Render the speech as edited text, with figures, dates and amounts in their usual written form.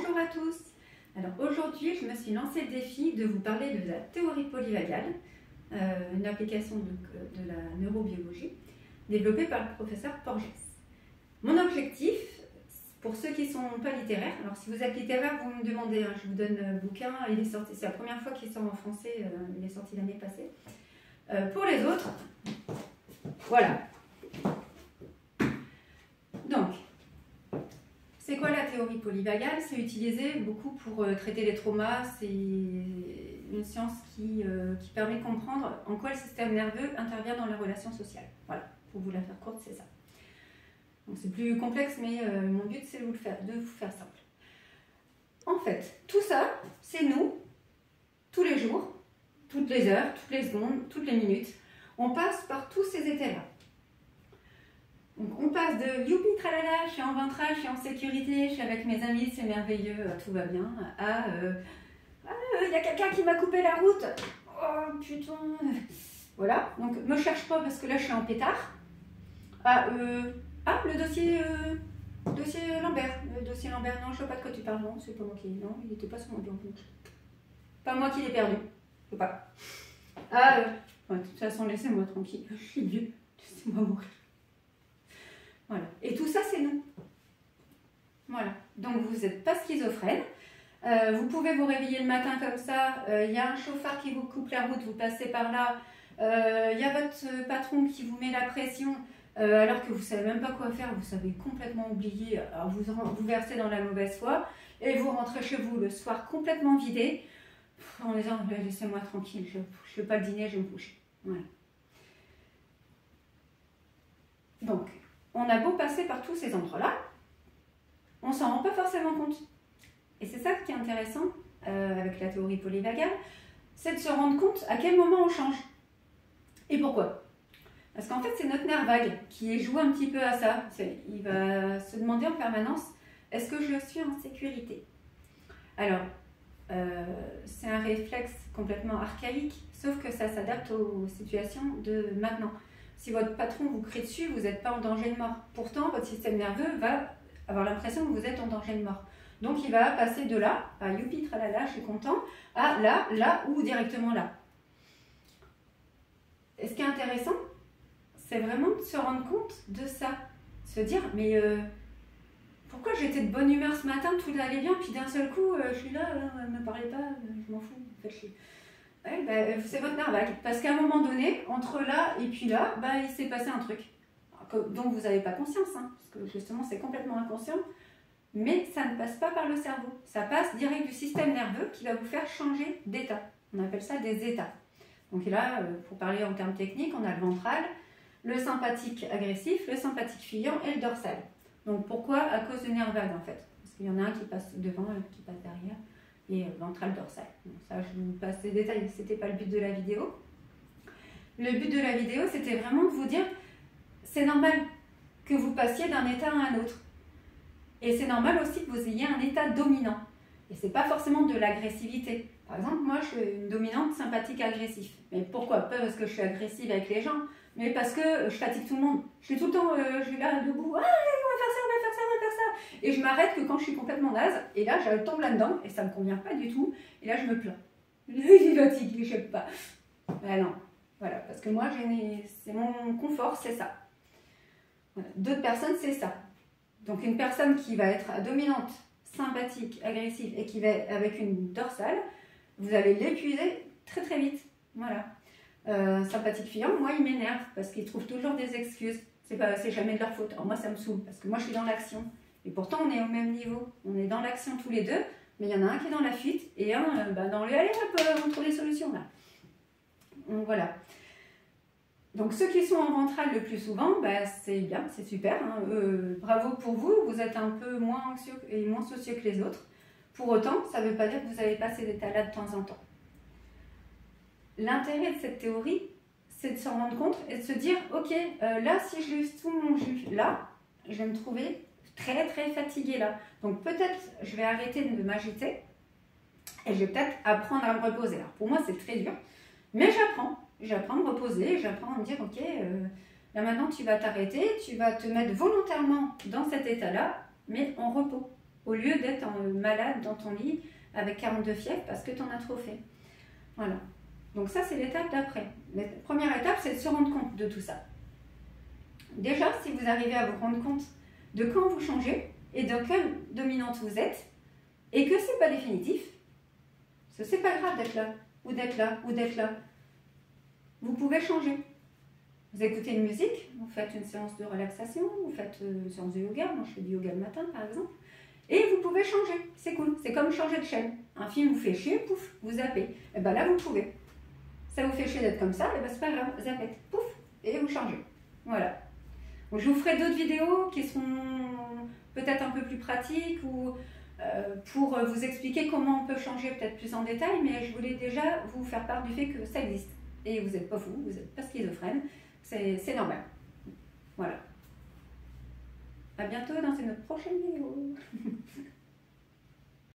Bonjour à tous. Alors aujourd'hui, je me suis lancé le défi de vous parler de la théorie polyvagale, une application de la neurobiologie développée par le professeur Porges. Mon objectif, pour ceux qui ne sont pas littéraires, alors si vous êtes littéraire, vous me demandez, hein, je vous donne le bouquin, il est sorti, c'est la première fois qu'il sort en français, il est sorti l'année passée. Pour les autres, voilà. Donc, c'est quoi la théorie polyvagale? C'est utilisé beaucoup pour traiter les traumas. C'est une science qui permet de comprendre en quoi le système nerveux intervient dans les relations sociales. Voilà, pour vous la faire courte, c'est ça. Donc c'est plus complexe, mais mon but c'est de vous faire simple. En fait, tout ça, c'est nous, tous les jours, toutes les heures, toutes les secondes, toutes les minutes. On passe par tous ces états-là. Donc on passe de youpi tralala, je suis en ventrage, je suis en sécurité, je suis avec mes amis, c'est merveilleux, tout va bien, à il y a quelqu'un qui m'a coupé la route, oh putain, voilà, donc me cherche pas parce que là je suis en pétard. Le dossier Lambert, non, je sais pas de quoi tu parles, non, c'est pas moi qui, non, il était pas sur mon bureau, pas moi qui l'ai perdu, je sais pas. De toute façon laissez-moi tranquille, je suis vieux, laissez-moi mourir. Voilà. Et tout ça, c'est nous. Voilà. Donc, vous n'êtes pas schizophrène. Vous pouvez vous réveiller le matin comme ça. Il y a un chauffard qui vous coupe la route, vous passez par là. Il y a votre patron qui vous met la pression alors que vous ne savez même pas quoi faire. Vous savez complètement oublier. Alors, vous versez dans la mauvaise foi et vous rentrez chez vous le soir complètement vidé en disant laissez-moi tranquille, je ne fais pas le dîner, je vais me coucher. Voilà. Donc, on a beau passer par tous ces endroits-là, on ne s'en rend pas forcément compte. Et c'est ça qui est intéressant avec la théorie polyvagale, c'est de se rendre compte à quel moment on change. Et pourquoi? Parce qu'en fait, c'est notre nerf vague qui joue un petit peu à ça. Il va se demander en permanence, est-ce que je suis en sécurité? Alors, c'est un réflexe complètement archaïque, sauf que ça s'adapte aux situations de maintenant. Si votre patron vous crie dessus, vous n'êtes pas en danger de mort. Pourtant, votre système nerveux va avoir l'impression que vous êtes en danger de mort. Donc, il va passer de là, à youpi, tralala, je suis content, à là, là ou directement là. Et ce qui est intéressant, c'est vraiment de se rendre compte de ça. Se dire, mais pourquoi j'étais de bonne humeur ce matin, tout allait bien, puis d'un seul coup, je suis là, ne me parlez pas, je m'en fous. En fait, je suis... Ouais, c'est votre nerf vague. Parce qu'à un moment donné, entre là et puis là, il s'est passé un truc. dont vous n'avez pas conscience, hein, parce que justement c'est complètement inconscient, mais ça ne passe pas par le cerveau. Ça passe direct du système nerveux qui va vous faire changer d'état. On appelle ça des états. Donc là, pour parler en termes techniques, on a le ventral, le sympathique agressif, le sympathique fuyant et le dorsal. Donc pourquoi? À cause du nerf vague en fait. Parce qu'il y en a un qui passe devant et l'autre qui passe derrière. Et ventral dorsal. Donc ça, je vous passe les détails, ce n'était pas le but de la vidéo. Le but de la vidéo, c'était vraiment de vous dire, c'est normal que vous passiez d'un état à un autre. Et c'est normal aussi que vous ayez un état dominant. Et ce n'est pas forcément de l'agressivité. Par exemple, moi, je suis une dominante sympathique agressif. Mais pourquoi? Pas parce que je suis agressive avec les gens, mais parce que je fatigue tout le monde. Je suis tout le temps, je suis là debout, on va faire ça, on va faire ça, on va faire ça. Et je m'arrête que quand je suis complètement naze, et là, je tombe là-dedans, et ça ne me convient pas du tout, et là, je me plains. Je suis fatiguée, je sais pas. Ben non, voilà, parce que moi, c'est mon confort, c'est ça. Voilà. D'autres personnes, c'est ça. Donc, une personne qui va être dominante, sympathique, agressive, et qui va avec une dorsale, vous allez l'épuiser très très vite. Voilà. Sympathique fuyant, moi, il m'énerve, parce qu'il trouve toujours des excuses. C'est jamais de leur faute. Alors moi, ça me saoule, parce que moi, je suis dans l'action. Et pourtant, on est au même niveau. On est dans l'action tous les deux, mais il y en a un qui est dans la fuite et un dans le allez hop, on trouve des solutions là. Donc voilà. Donc ceux qui sont en ventral le plus souvent, c'est bien, c'est super. Hein. Bravo pour vous, vous êtes un peu moins anxieux et moins soucieux que les autres. Pour autant, ça ne veut pas dire que vous n'avez pas ces états-là de temps en temps. L'intérêt de cette théorie, c'est de se rendre compte et de se dire, ok, là, si je lève tout mon jus là, je vais me trouver très très fatiguée là. Donc peut-être je vais arrêter de m'agiter et je vais peut-être apprendre à me reposer. Alors pour moi c'est très dur, mais j'apprends à me reposer, j'apprends à me dire ok, là maintenant tu vas t'arrêter, tu vas te mettre volontairement dans cet état là, mais en repos. au lieu d'être malade dans ton lit avec 42 fièvres parce que tu en as trop fait. Voilà. Donc ça, c'est l'étape d'après. La première étape, c'est de se rendre compte de tout ça. Déjà, si vous arrivez à vous rendre compte de quand vous changez et dans quelle dominante vous êtes, et que c'est pas définitif, parce que c'est pas grave d'être là, ou d'être là, ou d'être là. Vous pouvez changer. Vous écoutez une musique, vous faites une séance de relaxation, vous faites une séance de yoga, moi je fais du yoga le matin par exemple, et vous pouvez changer, c'est cool, c'est comme changer de chaîne. Un film vous fait chier, pouf, vous zappez. Et bien là vous pouvez. Ça vous fait chier d'être comme ça, et ben c'est pas grave, zappez, pouf, et vous changez. Voilà. Donc, je vous ferai d'autres vidéos qui seront peut-être un peu plus pratiques ou pour vous expliquer comment on peut changer peut-être plus en détail, mais je voulais déjà vous faire part du fait que ça existe. Et vous n'êtes pas fou, vous n'êtes pas schizophrène, c'est normal. Voilà. À bientôt dans une prochaine vidéo.